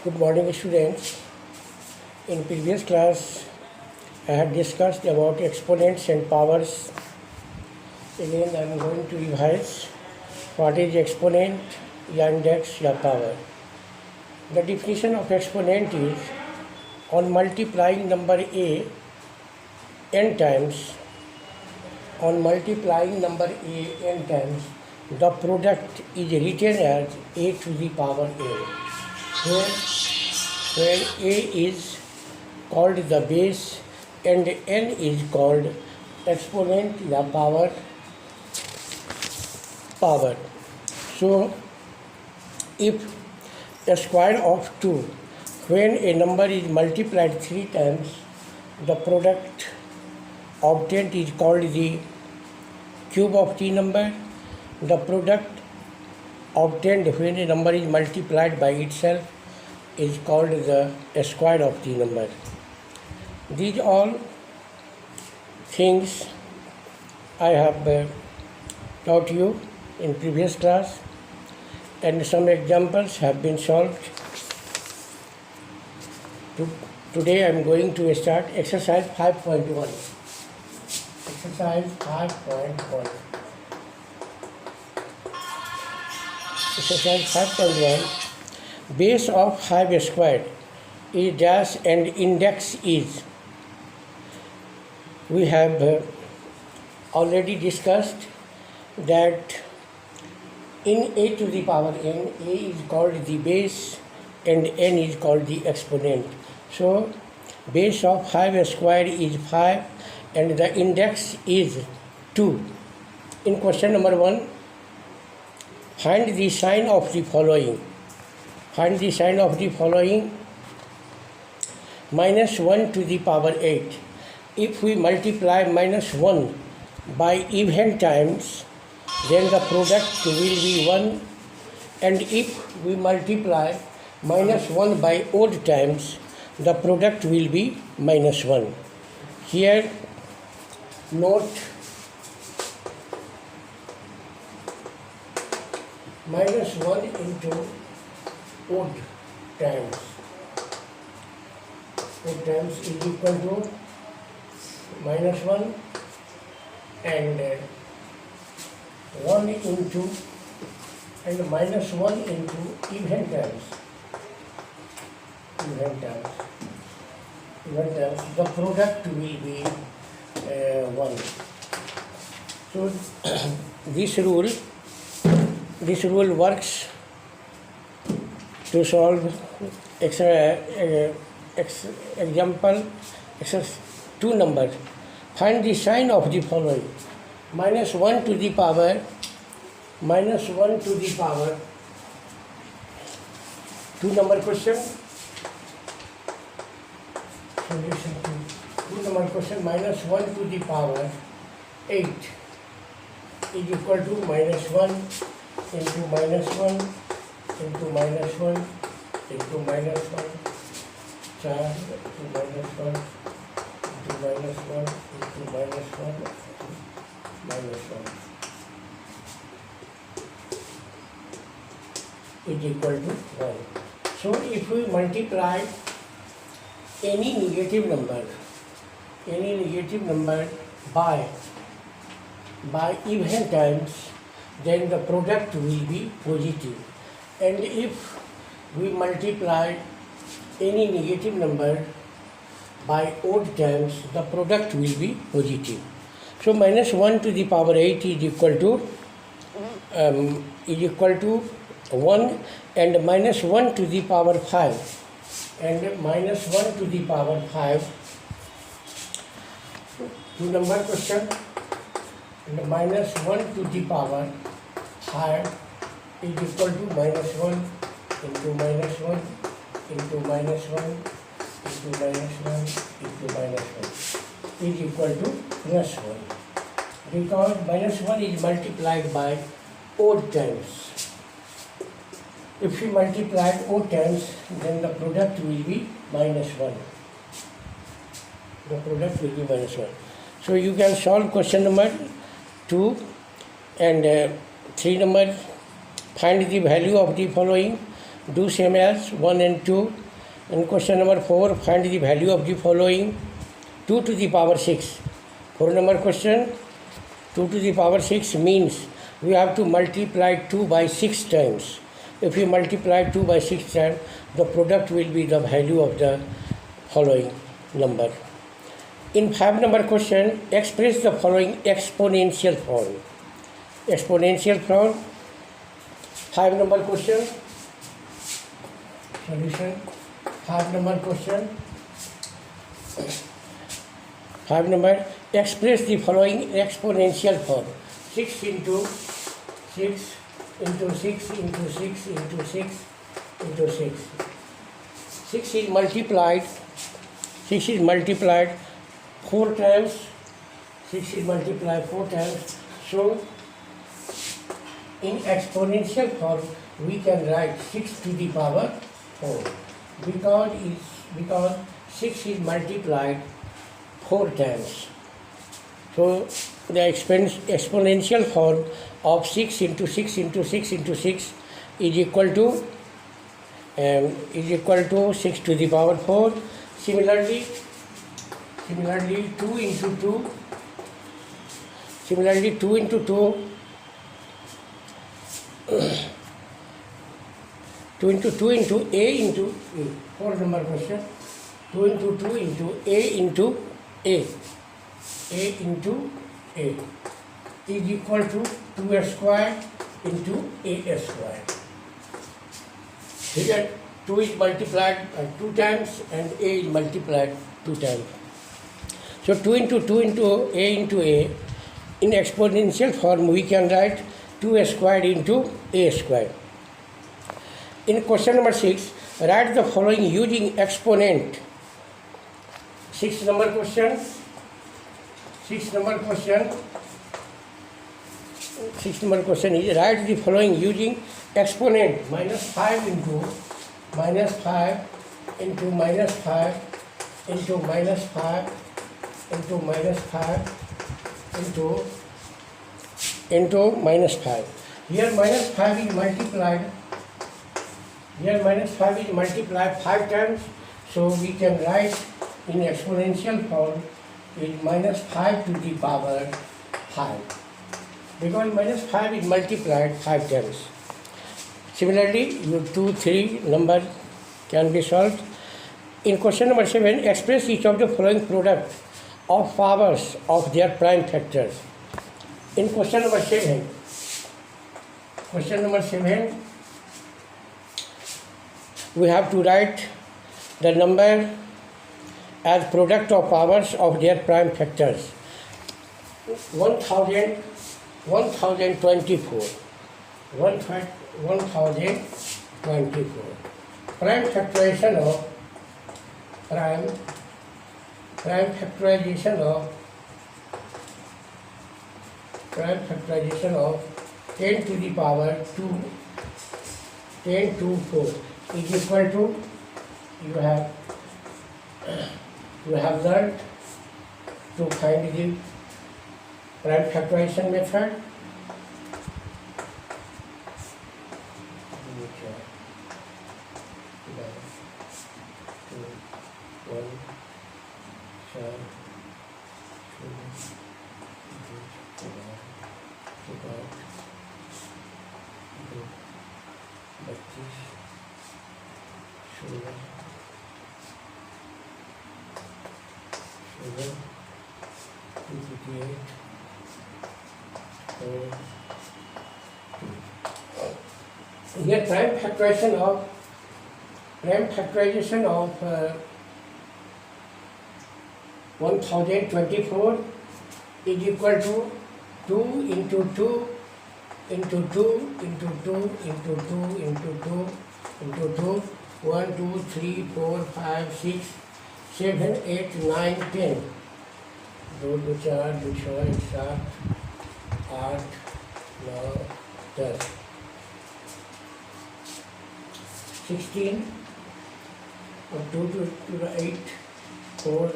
Good morning, students. In previous class, I had discussed about exponents and powers. Again, I am going to revise what is exponent, या index, या power. The definition of exponent is on multiplying number a n times, the product is written as a to the power n, where a is called the base and n is called exponent या power. So if a square of 2, when a number is multiplied 3 times, the product obtained is called the cube of the number. The product obtained when a number is multiplied by itself is called the square of the number. These all things I have taught you in previous class, and some examples have been solved. Today I am going to start exercise 5.1. Exercise 5.1. Exercise 5.1. Base of 5 squared is dash and index is. We have already discussed that in a to the power n, a is called the base and n is called the exponent. So base of 5 squared is 5 and the index is 2. In question number 1, find the sign of the following. Find the sign of the following. Minus 1 to the power 8. If we multiply minus 1 by even times, then the product will be 1. And if we multiply minus 1 by odd times, the product will be minus 1. Here, note minus 1 into odd times. Odd times is equal to minus 1 and 1 into and minus 1 into even times. Even times. The product will be 1. So this rule works to solve example 2 number. Find the sign of the following. Minus 1 to the power 2 number question. Solution to 2 number question. Minus 1 to the power 8 is equal to minus 1 into minus 1 into minus 1 into minus 1 into minus 1 into minus 1 into minus 1 minus 1 is equal to 1. So if we multiply any negative number by even times, then the product will be positive. And if we multiply any negative number by odd times, the product will be positive. So minus 1 to the power 8 is equal to 1, and minus 1 to the power 5 and minus 1 to the power 5. 2 number question. And minus 1 to the power 5 is equal to minus 1 into minus 1 into minus 1 into minus 1 into minus 1 is equal to plus 1. Because minus 1 is multiplied by odd times. If we multiply odd times, then the product will be minus 1. The product will be minus 1. So you can solve question number 2 and 3 number. Find the value of the following. do same as 1 and 2. And question number 4, find the value of the following 2 to the power 6. 4 number question, 2 to the power 6 means we have to multiply 2 by 6 times. If you multiply 2 by 6 times, the product will be the value of the following number. In 5 number question, express the following exponential form. Exponential form. 5 number question. Solution. 5 number question. 5 number, express the following exponential form. 6 into 6 into 6 into 6 into 6 into 6. 6 is multiplied 4 times. 6 is multiplied 4 times. So in exponential form we can write 6 to the power 4 because 6 is multiplied 4 times. So the exponential form of 6 into 6 into 6 into 6 is equal to 6 to the power 4. Similarly 2 into 2. Similarly 2 into 2. 2 into 2 into A into A. 4 number question. 2 into 2 into A into A. A into A is equal to 2A square into A square. Here 2 is multiplied 2 times and A is multiplied 2 times. So 2 into 2 into A in exponential form we can write 2A squared into A squared. In question number 6, write the following using exponent. 6 number question. 6 number question is write the following using exponent. -5 into -5 into -5 into -5 into -5 into -5. Here -5 is multiplied. Here -5 is multiplied 5 times. So we can write in exponential form is -5 to the power 5. Because -5 is multiplied 5 times. Similarly, your 2, 3 number can be solved. In question number 7, express each of the following product of powers of their prime factors. In question number 7, we have to write the number as product of powers of their prime factors. 1024. 1024. Prime factorization of 10 to the power 2, 10 to 4 is equal to, you have learned to find the prime factorization method. Here prime factorization of 1024 is equal to 2 into 2 into 2 into 2 into 2 into 2 into 2, 1, 2, 3, 4, 5, 6, 7, 8, 9, 10. 2, 2, 4, 2, 6, 7, 8, 9, 10. 16 or 2 to the 8, 4,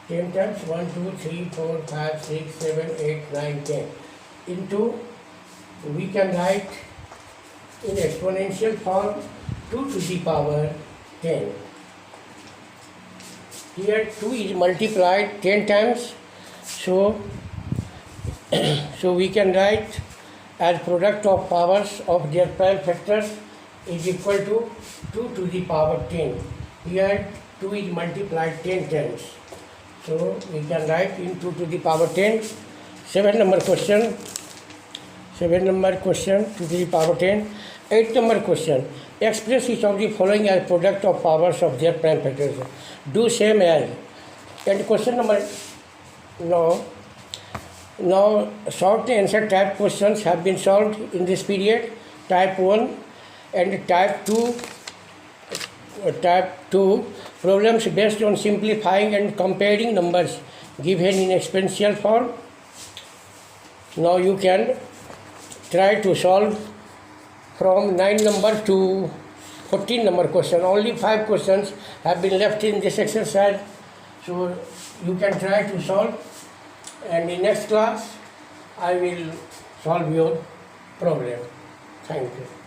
10 times 1, 2, 3, 4, 5, 6, 7, 8, 9, 10 into, we can write in exponential form 2 to the power 10. Here 2 is multiplied 10 times, so we can write as product of powers of their prime factors is equal to 2 to the power 10. Here 2 is multiplied 10 times, so we can write in 2 to the power 10. 7 number question. 2 to the power 10. 8 number question. Express each of the following as product of powers of their prime factors. Do same as. And question number now short answer type questions have been solved in this period. Type 1 and type 2 problems based on simplifying and comparing numbers given in exponential form. Now you can try to solve from 9 number to 14 number question. Only 5 questions have been left in this exercise, so you can try to solve, and in next class I will solve your problem. Thank you.